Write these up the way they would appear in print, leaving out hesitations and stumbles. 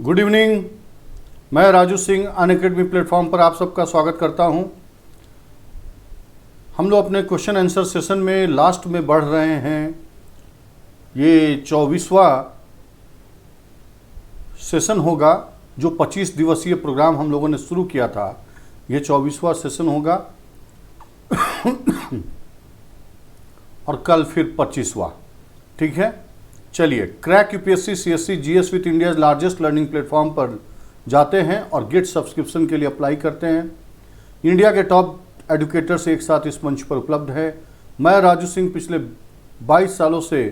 Good evening. मैं Raju Singh Unacademy platform पर आप सबका स्वागत करता हूं। हम लोग अपने क्वेश्चन आंसर सेशन में लास्ट में बढ़ रहे हैं। ये 24वां सेशन होगा जो 25 दिवसीय प्रोग्राम हम लोगों ने शुरू किया था। ये 24वां सेशन होगा और कल फिर 25वां। ठीक है, चलिए crack UPSC CSC GS with India largest learning platform पर जाते हैं और गेट सब्सक्रिप्शन के लिए अप्लाई करते हैं। इंडिया के टॉप एडुकेटर्स एक साथ इस मंच पर उपलब्ध है। मैं राजू सिंह पिछले 22 सालों से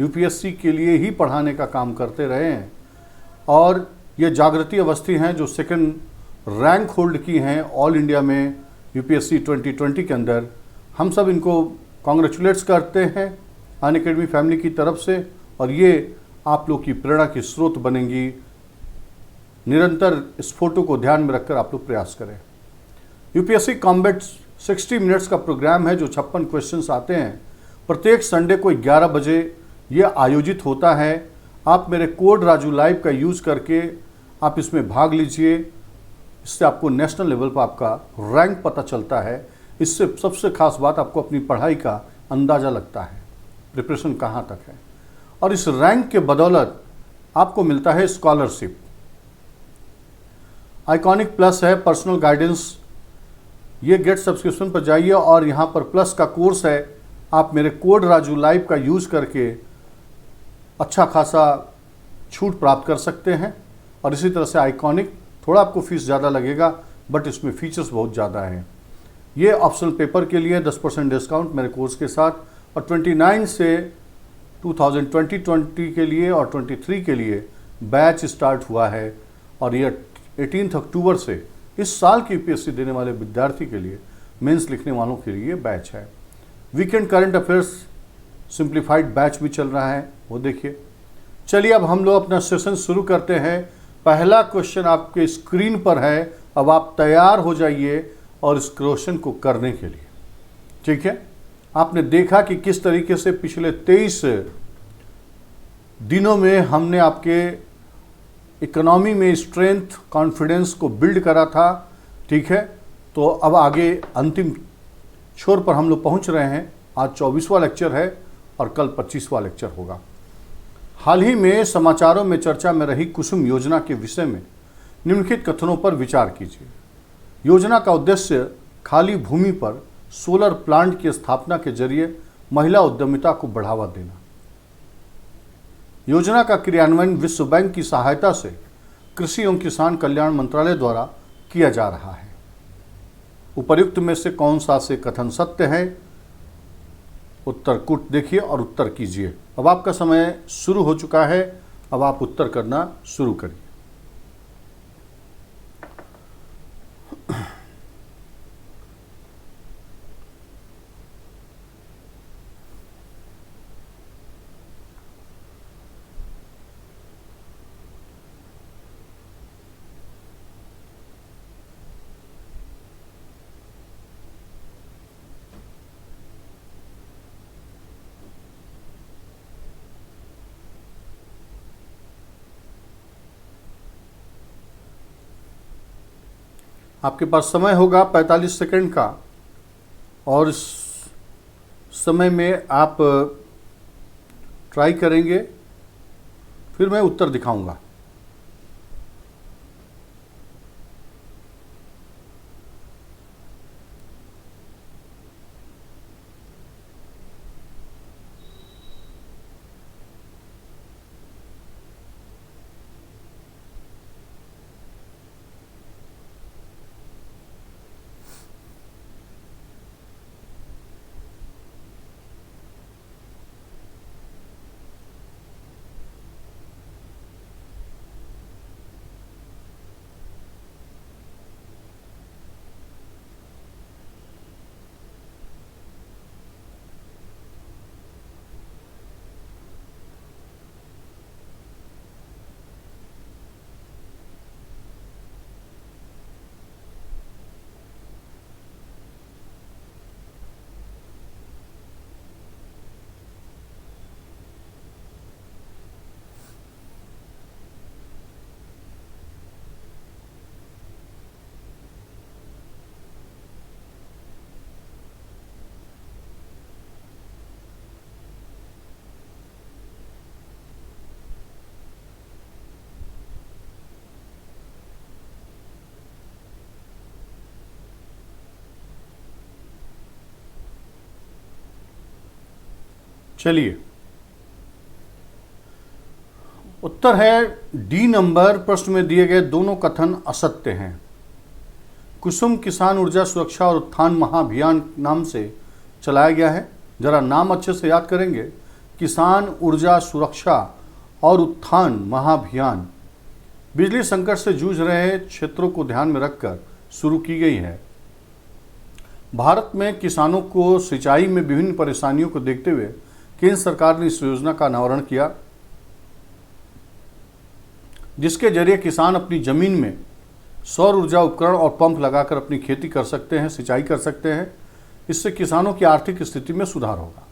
यूपीएससी के लिए ही पढ़ाने का काम करते रहे हैं और ये जागृति अवस्थी हैं जो सेकंड रैंक होल्ड की हैं ऑल इंडिया में यूपीएससी 2020 के अंदर। हम सब इनको कॉन्ग्रेचुलेट्स करते हैं अनअकैडमी फैमिली की तरफ से और ये आप लोग की प्रेरणा की स्रोत बनेंगी। निरंतर इस फोटो को ध्यान में रखकर आप लोग प्रयास करें। यूपीएससी कॉम्बैट 60 मिनट्स का प्रोग्राम है जो 56 क्वेश्चंस आते हैं। प्रत्येक संडे को 11 बजे ये आयोजित होता है। आप मेरे कोड राजू लाइव का यूज़ करके आप इसमें भाग लीजिए। इससे आपको नेशनल लेवल पर आपका रैंक पता चलता है। इससे सबसे खास बात आपको अपनी पढ़ाई का अंदाज़ा लगता है, प्रिपरेशन कहाँ तक है। और इस रैंक के बदौलत आपको मिलता है स्कॉलरशिप। आइकॉनिक प्लस है पर्सनल गाइडेंस। ये गेट सब्सक्रिप्शन पर जाइए और यहाँ पर प्लस का कोर्स है। आप मेरे कोड राजू लाइव का यूज़ करके अच्छा खासा छूट प्राप्त कर सकते हैं। और इसी तरह से आइकॉनिक थोड़ा आपको फीस ज़्यादा लगेगा बट इसमें फीचर्स बहुत ज़्यादा हैं। ये ऑप्शनल पेपर के लिए 10% डिस्काउंट मेरे कोर्स के साथ और 29 से 2020 के लिए और 23 के लिए बैच स्टार्ट हुआ है। और ये 18 अक्टूबर से इस साल की यूपीएससी देने वाले विद्यार्थी के लिए, मेंस लिखने वालों के लिए बैच है। Weekend current affairs simplified batch भी चल रहा है, वो देखिए। चलिए अब हम लोग अपना सेशन शुरू करते हैं। पहला क्वेश्चन आपके स्क्रीन पर है। अब आप तैयार हो जाइए और इस क्वेश्चन को करने के लिए। ठीक है, आपने देखा कि किस तरीके से पिछले 23 दिनों में हमने आपके इकोनॉमी में स्ट्रेंथ कॉन्फिडेंस को बिल्ड करा था। ठीक है, तो अब आगे अंतिम छोर पर हम लोग पहुंच रहे हैं। आज 24वां लेक्चर है और कल 25वां लेक्चर होगा। हाल ही में समाचारों में चर्चा में रही कुसुम योजना के विषय में निम्नलिखित कथनों पर विचार कीजिए। योजना का उद्देश्य खाली भूमि पर सोलर प्लांट की स्थापना के जरिए महिला उद्यमिता को बढ़ावा देना। योजना का क्रियान्वयन विश्व बैंक की सहायता से कृषि एवं किसान कल्याण मंत्रालय द्वारा किया जा रहा है। उपर्युक्त में से कौन सा से कथन सत्य है? उत्तर कुट देखिए और उत्तर कीजिए। अब आपका समय शुरू हो चुका है। अब आप उत्तर करना शुरू करिए। आपके पास समय होगा 45 सेकंड का और इस समय में आप ट्राई करेंगे, फिर मैं उत्तर दिखाऊंगा। चलिए, उत्तर है डी नंबर। प्रश्न में दिए गए दोनों कथन असत्य हैं। कुसुम किसान ऊर्जा सुरक्षा और उत्थान महाअभियान नाम से चलाया गया है। जरा नाम अच्छे से याद करेंगे। किसान ऊर्जा सुरक्षा और उत्थान महाअभियान बिजली संकट से जूझ रहे क्षेत्रों को ध्यान में रखकर शुरू की गई है। भारत में किसानों को सिंचाई में विभिन्न परेशानियों को देखते हुए केंद्र सरकार ने इस योजना का अनावरण किया, जिसके जरिए किसान अपनी जमीन में सौर ऊर्जा उपकरण और पंप लगाकर अपनी खेती कर सकते हैं, सिंचाई कर सकते हैं। इससे किसानों की आर्थिक स्थिति में सुधार होगा।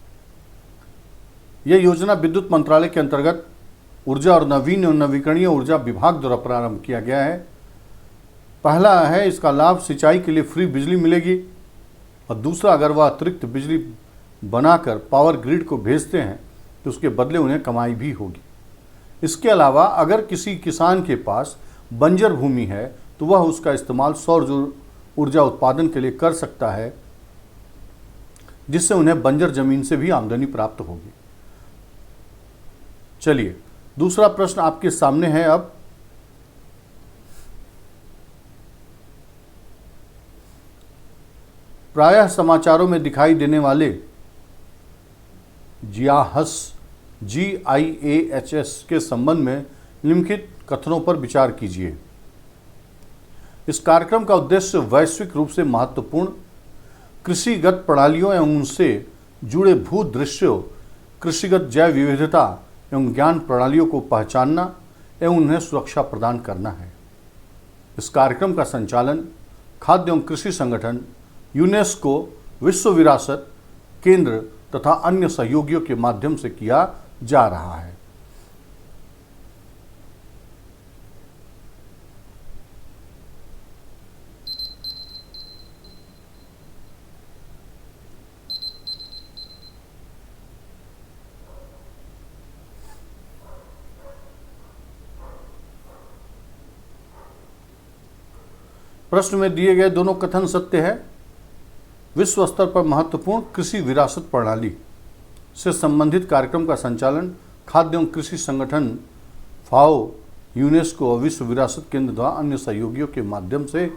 यह योजना विद्युत मंत्रालय के अंतर्गत ऊर्जा और नवीन एवं नवीकरणीय ऊर्जा विभाग द्वारा प्रारंभ किया गया है। पहला है, इसका लाभ सिंचाई के लिए फ्री बिजली मिलेगी, और दूसरा, अगर वह अतिरिक्त बिजली बनाकर पावर ग्रिड को भेजते हैं तो उसके बदले उन्हें कमाई भी होगी। इसके अलावा अगर किसी किसान के पास बंजर भूमि है तो वह उसका इस्तेमाल सौर ऊर्जा उत्पादन के लिए कर सकता है, जिससे उन्हें बंजर जमीन से भी आमदनी प्राप्त होगी। चलिए, दूसरा प्रश्न आपके सामने है। अब प्रायः समाचारों में दिखाई देने वाले GIAHS के संबंध में निम्नलिखित कथनों पर विचार कीजिए। इस कार्यक्रम का उद्देश्य वैश्विक रूप से महत्वपूर्ण कृषिगत प्रणालियों एवं उनसे जुड़े भू दृश्यों, कृषिगत जैव विविधता एवं ज्ञान प्रणालियों को पहचानना एवं उन्हें सुरक्षा प्रदान करना है। इस कार्यक्रम का संचालन खाद्य एवं कृषि संगठन, यूनेस्को, विश्व विरासत केंद्र तथा अन्य सहयोगियों के माध्यम से किया जा रहा है। प्रश्न में दिए गए दोनों कथन सत्य है। विश्व स्तर पर महत्वपूर्ण कृषि विरासत प्रणाली से संबंधित कार्यक्रम का संचालन खाद्य एवं कृषि संगठन फाओ, यूनेस्को और विश्व विरासत केंद्र द्वारा अन्य सहयोगियों के माध्यम से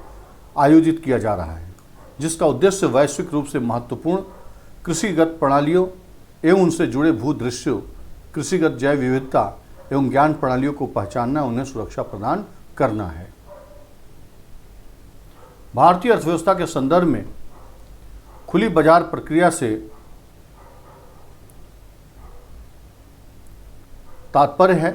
आयोजित किया जा रहा है, जिसका उद्देश्य वैश्विक रूप से महत्वपूर्ण कृषिगत प्रणालियों एवं उनसे जुड़े भू दृश्यों, कृषिगत जैव विविधता एवं ज्ञान प्रणालियों को पहचानना, उन्हें सुरक्षा प्रदान करना है। भारतीय अर्थव्यवस्था के संदर्भ में खुली बाजार प्रक्रिया से तात्पर्य है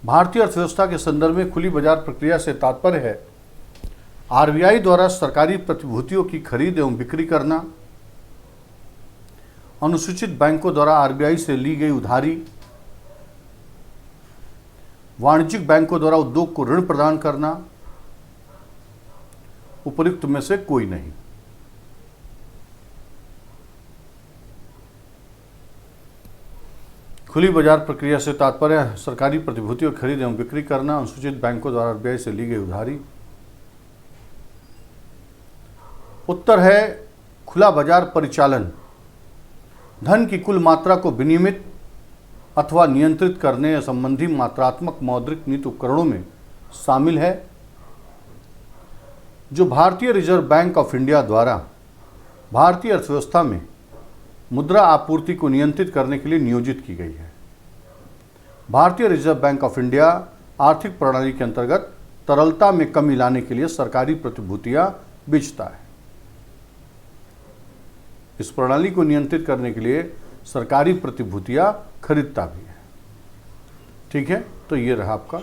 भारतीय अर्थव्यवस्था के संदर्भ में खुली बाजार प्रक्रिया से तात्पर्य है आरबीआई द्वारा सरकारी प्रतिभूतियों की खरीद एवं बिक्री करना, अनुसूचित बैंकों द्वारा आरबीआई से ली गई उधारी, वाणिज्यिक बैंकों द्वारा उद्योग को ऋण प्रदान करना, उपयुक्त में से कोई नहीं। खुली बाजार प्रक्रिया से तात्पर्य सरकारी प्रतिभूतियों की खरीद एवं बिक्री करना, अनुसूचित बैंकों द्वारा आरबीआई से ली गई उधारी। उत्तर है खुला बाजार परिचालन धन की कुल मात्रा को विनियमित अथवा नियंत्रित करने संबंधी मात्रात्मक मौद्रिक नीति उपकरणों में शामिल है, जो भारतीय रिजर्व बैंक ऑफ इंडिया द्वारा भारतीय अर्थव्यवस्था में मुद्रा आपूर्ति को नियंत्रित करने के लिए नियोजित की गई है। भारतीय रिजर्व बैंक ऑफ इंडिया आर्थिक प्रणाली के अंतर्गत तरलता में कमी लाने के लिए सरकारी प्रतिभूतियां बेचता है। इस प्रणाली को नियंत्रित करने के लिए सरकारी प्रतिभूतियां खरीदता भी है। ठीक है, तो ये रहा आपका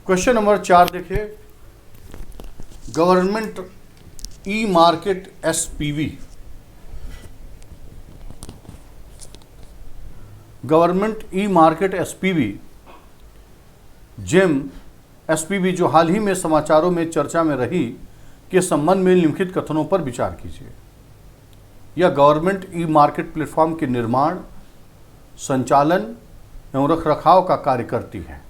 क्वेश्चन नंबर 4। देखिए, government e market SPV, government e market SPV GeM SPV जो हाल ही में समाचारों में चर्चा में रही के संबंध में निम्नलिखित कथनों पर विचार कीजिए। यह गवर्नमेंट ई मार्केट प्लेटफॉर्म के निर्माण, संचालन एवं रखरखाव का कार्य करती है।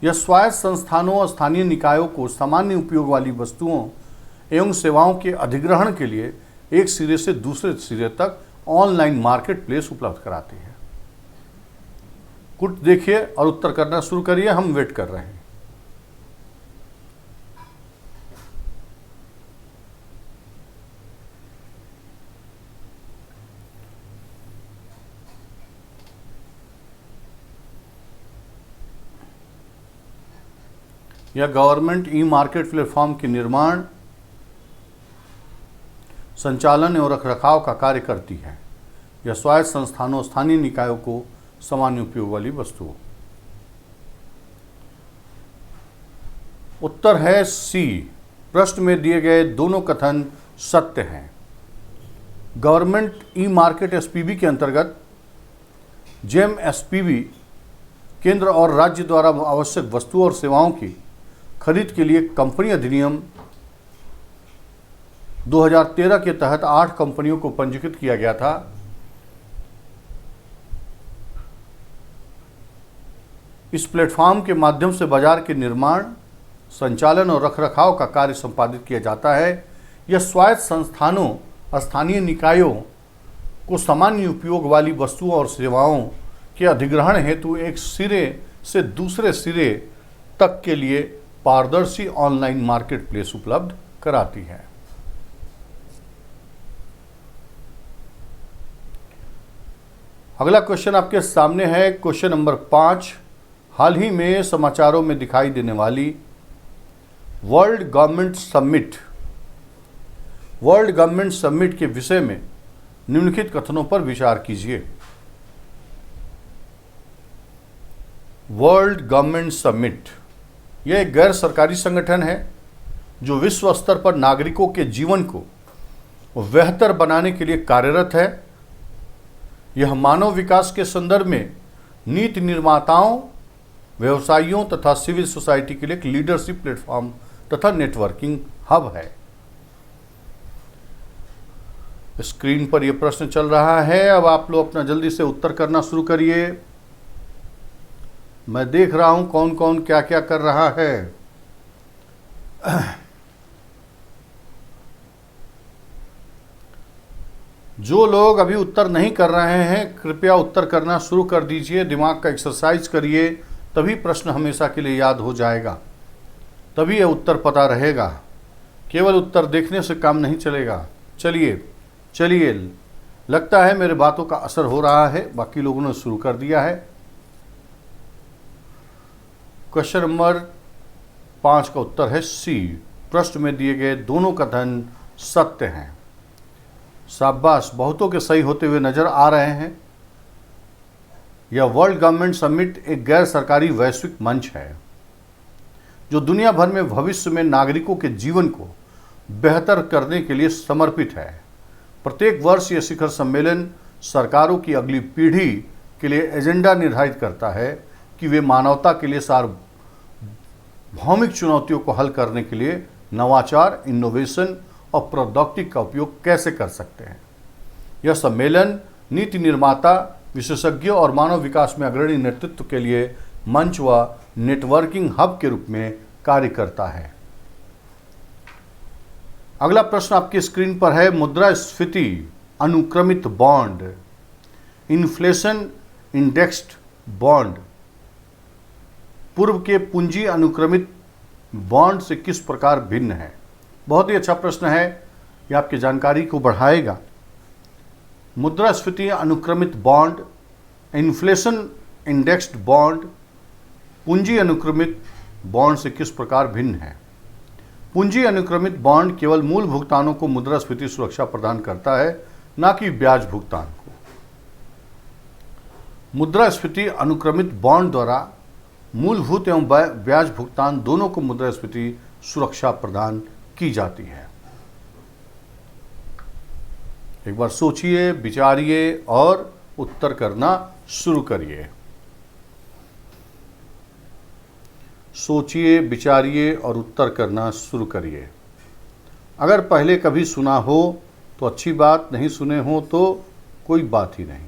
यह स्वायत्त संस्थानों और स्थानीय निकायों को सामान्य उपयोग वाली वस्तुओं एवं सेवाओं के अधिग्रहण के लिए एक सिरे से दूसरे सिरे तक ऑनलाइन मार्केट प्लेस उपलब्ध कराती है। कुछ देखिए और उत्तर करना शुरू करिए, हम वेट कर रहे हैं। यह गवर्नमेंट ई मार्केट प्लेटफॉर्म के निर्माण, संचालन एवं रखरखाव का कार्य करती है। यह स्वायत्त संस्थानों, स्थानीय निकायों को सामान्य उपयोग वाली वस्तुओं। उत्तर है सी। प्रश्न में दिए गए दोनों कथन सत्य हैं। गवर्नमेंट ई मार्केट एसपीबी के अंतर्गत जेम एसपीबी केंद्र और राज्य द्वारा आवश्यक वस्तुओं और सेवाओं की खरीद के लिए कंपनी अधिनियम 2013 के तहत 8 कंपनियों को पंजीकृत किया गया था। इस प्लेटफॉर्म के माध्यम से बाजार के निर्माण, संचालन और रखरखाव का कार्य संपादित किया जाता है। यह स्वायत्त संस्थानों और स्थानीय निकायों को सामान्य उपयोग वाली वस्तुओं और सेवाओं के अधिग्रहण हेतु एक सिरे से दूसरे सिरे तक के लिए पारदर्शी ऑनलाइन मार्केट प्लेस उपलब्ध कराती है। अगला क्वेश्चन आपके सामने है, क्वेश्चन नंबर 5। हाल ही में समाचारों में दिखाई देने वाली वर्ल्ड गवर्नमेंट समिट के विषय में निम्नलिखित कथनों पर विचार कीजिए। वर्ल्ड गवर्नमेंट समिट यह एक गैर सरकारी संगठन है जो विश्व स्तर पर नागरिकों के जीवन को बेहतर बनाने के लिए कार्यरत है। यह मानव विकास के संदर्भ में नीति निर्माताओं, व्यवसायियों तथा सिविल सोसाइटी के लिए एक लीडरशिप प्लेटफॉर्म तथा नेटवर्किंग हब है। स्क्रीन पर यह प्रश्न चल रहा है। अब आप लोग अपना जल्दी से उत्तर करना शुरू करिए। मैं देख रहा हूं कौन कौन क्या क्या कर रहा है। जो लोग अभी उत्तर नहीं कर रहे हैं, कृपया उत्तर करना शुरू कर दीजिए। दिमाग का एक्सरसाइज करिए, तभी प्रश्न हमेशा के लिए याद हो जाएगा, तभी यह उत्तर पता रहेगा। केवल उत्तर देखने से काम नहीं चलेगा। चलिए, लगता है मेरे बातों का असर हो रहा है। बाकी लोगों ने शुरू कर दिया है। क्वेश्चन नंबर 5 का उत्तर है सी। प्रश्न में दिए गए दोनों कथन सत्य हैं। शाबाश, बहुतों के सही होते हुए नजर आ रहे हैं। यह वर्ल्ड गवर्नमेंट समिट एक गैर सरकारी वैश्विक मंच है जो दुनिया भर में भविष्य में नागरिकों के जीवन को बेहतर करने के लिए समर्पित है। प्रत्येक वर्ष यह शिखर सम्मेलन सरकारों की अगली पीढ़ी के लिए एजेंडा निर्धारित करता है कि वे मानवता के लिए सार्वभौमिक चुनौतियों को हल करने के लिए नवाचार, इनोवेशन और प्रौद्योगिकी का उपयोग कैसे कर सकते हैं। यह सम्मेलन नीति निर्माता, विशेषज्ञों और मानव विकास में अग्रणी नेतृत्व के लिए मंच व नेटवर्किंग हब के रूप में कार्य करता है। अगला प्रश्न आपकी स्क्रीन पर है, मुद्रास्फीति अनुक्रमित बॉन्ड, इन्फ्लेशन इंडेक्स्ड बॉन्ड पूर्व के पूंजी अनुक्रमित बॉन्ड से किस प्रकार भिन्न है। बहुत ही अच्छा प्रश्न है, यह आपकी जानकारी को बढ़ाएगा। मुद्रास्फीति अनुक्रमित बॉन्ड, इन्फ्लेशन इंडेक्स्ड बॉन्ड पूंजी अनुक्रमित बॉन्ड से किस प्रकार भिन्न है। पूंजी अनुक्रमित बॉन्ड केवल मूल भुगतानों को मुद्रास्फीति सुरक्षा प्रदान करता है, न कि ब्याज भुगतान को। मुद्रास्फीति अनुक्रमित बॉन्ड द्वारा मूलभूत एवं ब्याज भुगतान दोनों को मुद्रास्फीति सुरक्षा प्रदान की जाती है। एक बार सोचिए, विचारिए और उत्तर करना शुरू करिए। सोचिए, विचारिए और उत्तर करना शुरू करिए। अगर पहले कभी सुना हो तो अच्छी बात, नहीं सुने हो तो कोई बात ही नहीं।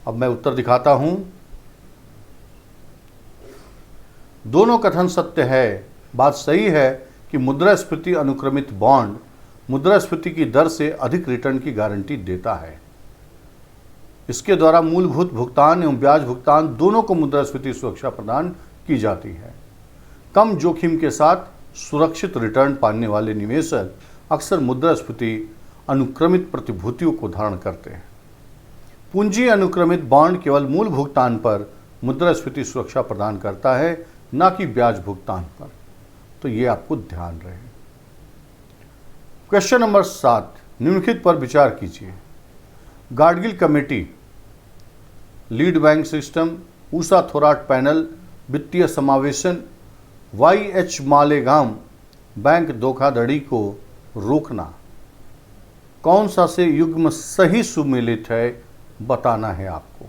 अब मैं उत्तर दिखाता हूं। दोनों कथन सत्य है। बात सही है कि मुद्रास्फीति अनुक्रमित बॉन्ड मुद्रास्फीति की दर से अधिक रिटर्न की गारंटी देता है। इसके द्वारा मूलभूत भुगतान एवं ब्याज भुगतान दोनों को मुद्रास्फीति सुरक्षा प्रदान की जाती है। कम जोखिम के साथ सुरक्षित रिटर्न पाने वाले निवेशक अक्सर मुद्रास्फीति अनुक्रमित प्रतिभूतियों को धारण करते हैं। पूंजी अनुक्रमित बॉन्ड केवल मूल भुगतान पर मुद्रास्फीति सुरक्षा प्रदान करता है, न कि ब्याज भुगतान पर। तो ये आपको ध्यान रहे। क्वेश्चन नंबर 7, निम्नलिखित पर विचार कीजिए। Gadgil committee, lead bank system, Usha Thorat panel, वित्तीय समावेशन, YH मालेगाम बैंक धोखाधड़ी को रोकना, कौन सा से युग्म सही सुमेलित है बताना है आपको।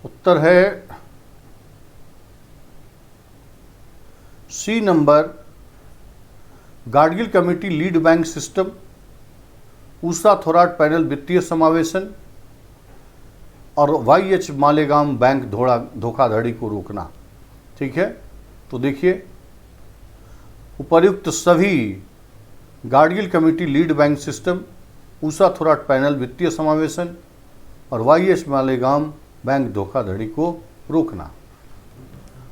उत्तर है C number, Gadgil committee lead bank system, Usha Thorat panel वित्तीय समावेशन और YH मालेगाम बैंक धोखाधड़ी को रोकना। ठीक है, तो देखिए उपर्युक्त सभी Gadgil committee lead bank system, Usha Thorat panel वित्तीय समावेशन और YH मालेगाम बैंक धोखाधड़ी को रोकना।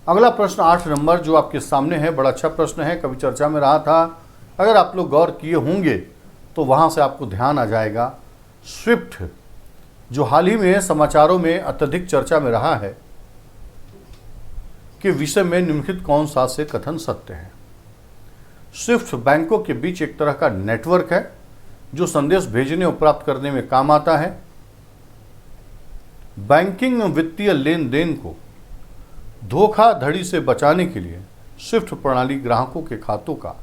अगला प्रश्न 8 नंबर जो आपके सामने है, बड़ा अच्छा प्रश्न है, कभी चर्चा में रहा था। अगर आप लोग गौर किए होंगे तो वहां से आपको ध्यान आ जाएगा। स्विफ्ट जो हाल ही में समाचारों में अत्यधिक चर्चा में रहा है कि विषय में निम्नलिखित कौन सा से कथन सत्य है। स्विफ्ट बैंकों के बीच एक तरह का नेटवर्क है जो संदेश भेजने और प्राप्त करने में काम आता है। बैंकिंग और वित्तीय लेन देन को धोखाधड़ी से बचाने के लिए स्विफ्ट प्रणाली ग्राहकों के खातों का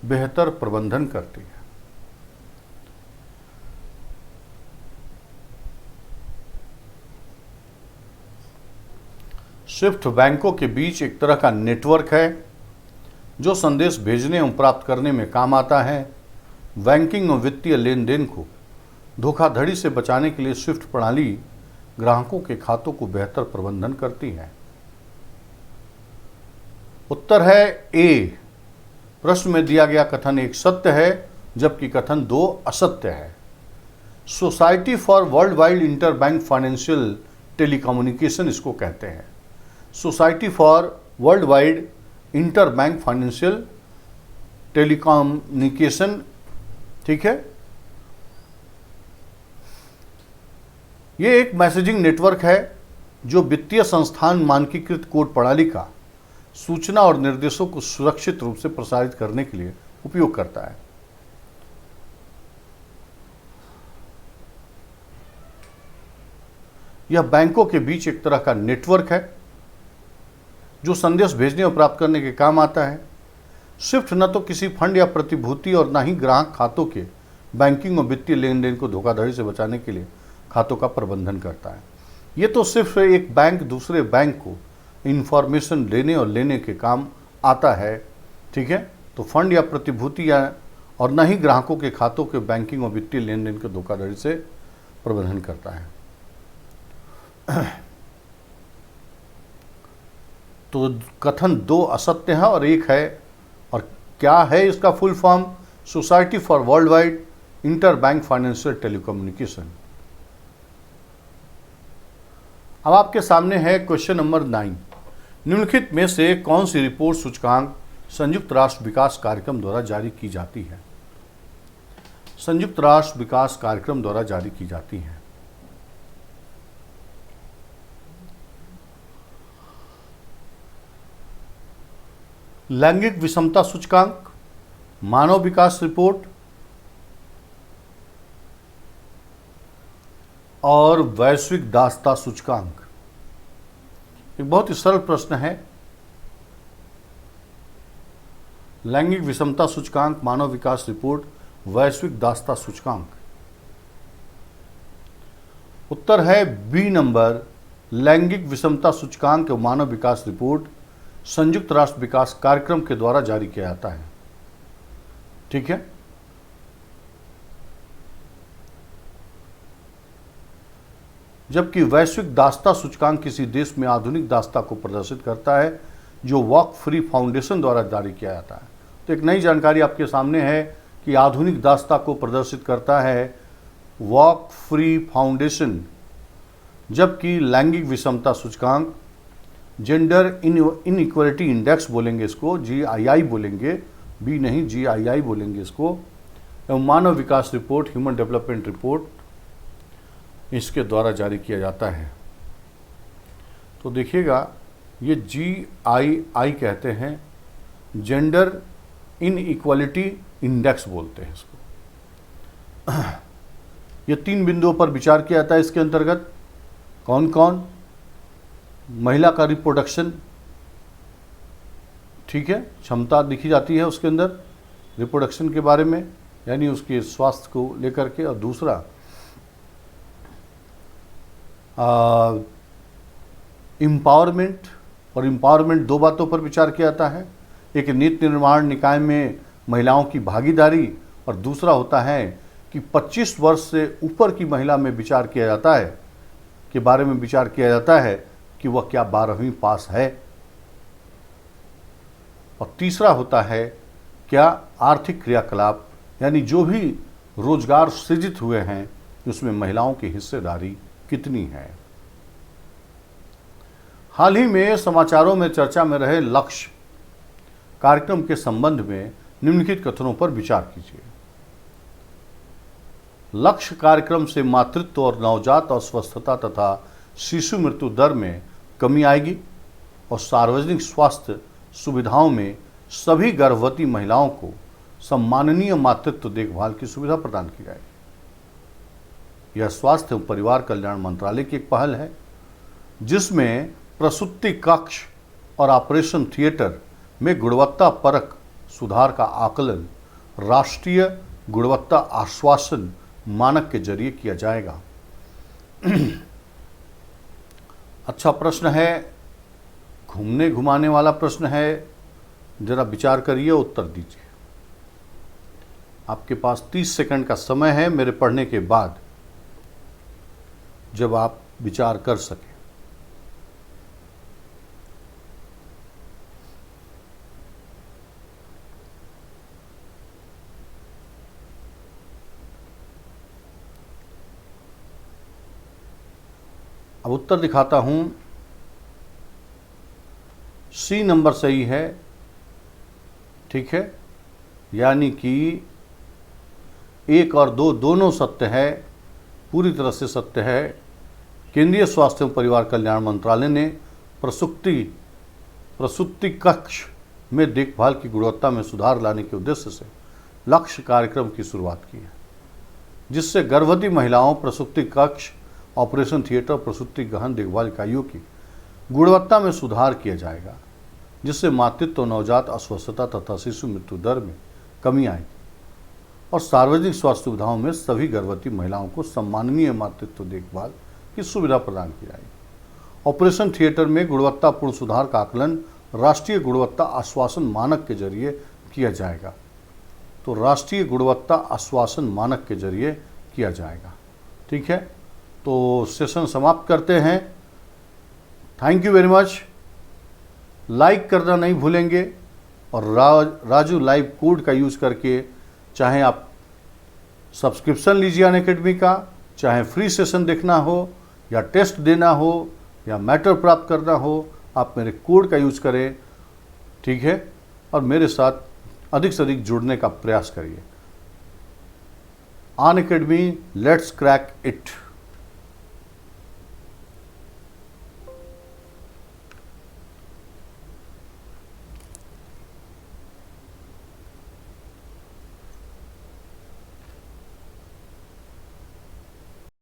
बेहतर प्रबंधन करती है। स्विफ्ट बैंकों के बीच एक तरह का नेटवर्क है जो संदेश भेजने एवं प्राप्त करने में काम आता है। बैंकिंग और वित्तीय लेन देन को धोखाधड़ी से बचाने के लिए स्विफ्ट प्रणाली ग्राहकों के खातों को बेहतर प्रबंधन करती है। उत्तर है ए। प्रश्न में दिया गया कथन एक सत्य है जबकि कथन 2 असत्य है। Society for world wide inter bank financial telecommunication इसको कहते हैं। Society for world wide inter bank financial telecommunication, ठीक है। ये एक मैसेजिंग नेटवर्क है जो वित्तीय संस्थान मानकीकृत कोड प्रणाली का सूचना और निर्देशों को सुरक्षित रूप से प्रसारित करने के लिए उपयोग करता है। यह बैंकों के बीच एक तरह का नेटवर्क है जो संदेश भेजने और प्राप्त करने के काम आता है। स्विफ्ट न तो किसी फंड या प्रतिभूति और न ही ग्राहक खातों के बैंकिंग और वित्तीय लेन देन को धोखाधड़ी से बचाने के लिए खातों का प्रबंधन करता है। ये तो सिर्फ एक बैंक दूसरे बैंक को इंफॉर्मेशन देने और लेने के काम आता है। ठीक है, तो फंड या प्रतिभूति या और न ही ग्राहकों के खातों के बैंकिंग और वित्तीय लेन देन के धोखाधड़ी से प्रबंधन करता है। तो कथन 2 असत्य है और 1 है। और क्या है इसका full form? Society for world wide inter bank financial telecommunication. अब आपके सामने है क्वेश्चन नंबर 9। निम्नलिखित में से कौन सी रिपोर्ट सूचकांक संयुक्त राष्ट्र विकास कार्यक्रम द्वारा जारी की जाती है? संयुक्त राष्ट्र विकास कार्यक्रम द्वारा जारी की जाती है। लैंगिक विषमता सूचकांक, मानव विकास रिपोर्ट और वैश्विक दासता सूचकांक। एक बहुत ही सरल प्रश्न है। लैंगिक विषमता सूचकांक, मानव विकास रिपोर्ट, वैश्विक दासता सूचकांक। उत्तर है बी नंबर, लैंगिक विषमता सूचकांक और मानव विकास रिपोर्ट संयुक्त राष्ट्र विकास कार्यक्रम के द्वारा जारी किया जाता है। ठीक है, जबकि वैश्विक दासता सूचकांक किसी देश में आधुनिक दासता को प्रदर्शित करता है जो वॉक फ्री फाउंडेशन द्वारा जारी किया जाता है। तो एक नई जानकारी आपके सामने है कि आधुनिक दासता को प्रदर्शित करता है वॉक फ्री फाउंडेशन, जबकि लैंगिक विषमता सूचकांक, जेंडर इनइक्वालिटी इंडेक्स बोलेंगे इसको, GII बोलेंगे, बी नहीं GII बोलेंगे इसको, एवं मानव विकास रिपोर्ट, ह्यूमन डेवलपमेंट रिपोर्ट, इसके द्वारा जारी किया जाता है। तो देखिएगा, ये GII कहते हैं, जेंडर इनइक्वालिटी इंडेक्स बोलते हैं इसको। ये 3 बिंदुओं पर विचार किया जाता है इसके अंतर्गत। कौन कौन? महिला का रिप्रोडक्शन, ठीक है, क्षमता दिखी जाती है उसके अंदर रिप्रोडक्शन के बारे में, यानी उसके स्वास्थ्य को लेकर के। और दूसरा एम्पावरमेंट, और एम्पावरमेंट 2 बातों पर विचार किया जाता है। एक नीति निर्माण निकाय में महिलाओं की भागीदारी, और दूसरा होता है कि 25 वर्ष से ऊपर की महिला में विचार किया जाता है, के बारे में विचार किया जाता है कि वह क्या 12वीं पास है। और तीसरा होता है क्या आर्थिक क्रियाकलाप, यानी जो भी रोजगार सृजित हुए हैं उसमें महिलाओं की हिस्सेदारी कितनी है। हाल ही में समाचारों में चर्चा में रहे लक्ष्य कार्यक्रम के संबंध में निम्नलिखित कथनों पर विचार कीजिए। लक्ष्य कार्यक्रम से मातृत्व और नवजात अस्वस्थता तथा शिशु मृत्यु दर में कमी आएगी और सार्वजनिक स्वास्थ्य सुविधाओं में सभी गर्भवती महिलाओं को सम्माननीय मातृत्व देखभाल की सुविधा प्रदान की जाएगी। यह स्वास्थ्य एवं परिवार कल्याण मंत्रालय की एक पहल है, जिसमें प्रसूति कक्ष और ऑपरेशन थिएटर में गुणवत्ता परक सुधार का आकलन राष्ट्रीय गुणवत्ता आश्वासन मानक के जरिए किया जाएगा। अच्छा प्रश्न है, घूमने घुमाने वाला प्रश्न है, जरा विचार करिए, उत्तर दीजिए। आपके पास 30 सेकंड का समय है मेरे पढ़ने के बाद, जब आप विचार कर सकें। अब उत्तर दिखाता हूं। सी नंबर सही है, ठीक है, यानी कि 1 और 2 दोनों सत्य है, पूरी तरह से सत्य है। केंद्रीय स्वास्थ्य एवं परिवार कल्याण मंत्रालय ने प्रसूति कक्ष में देखभाल की गुणवत्ता में सुधार लाने के उद्देश्य से लक्ष्य कार्यक्रम की शुरुआत की है, जिससे गर्भवती महिलाओं, प्रसूति कक्ष, ऑपरेशन थिएटर, प्रसूति गहन देखभाल इकाइयों की गुणवत्ता में सुधार किया जाएगा, जिससे मातृत्व, नवजात अस्वस्थता तथा शिशु मृत्यु दर में कमी आएगी और सार्वजनिक स्वास्थ्य सुविधाओं में सभी गर्भवती महिलाओं को सम्माननीय मातृत्व देखभाल की सुविधा प्रदान की जाएगी। ऑपरेशन थिएटर में गुणवत्तापूर्ण सुधार का आकलन राष्ट्रीय गुणवत्ता आश्वासन मानक के जरिए किया जाएगा। तो राष्ट्रीय गुणवत्ता आश्वासन मानक के जरिए किया जाएगा। ठीक है, तो सेशन समाप्त करते हैं। Thank you very much. Like करना नहीं भूलेंगे और राजू लाइव कोड का यूज़ करके चाहे आप सब्सक्रिप्शन लीजिए अनअकैडमी का, चाहे फ्री सेशन देखना हो या टेस्ट देना हो या मैटर प्राप्त करना हो, आप मेरे कोड का यूज़ करें, ठीक है, और मेरे साथ अधिक से अधिक जुड़ने का प्रयास करिए। Unacademy, let's crack it.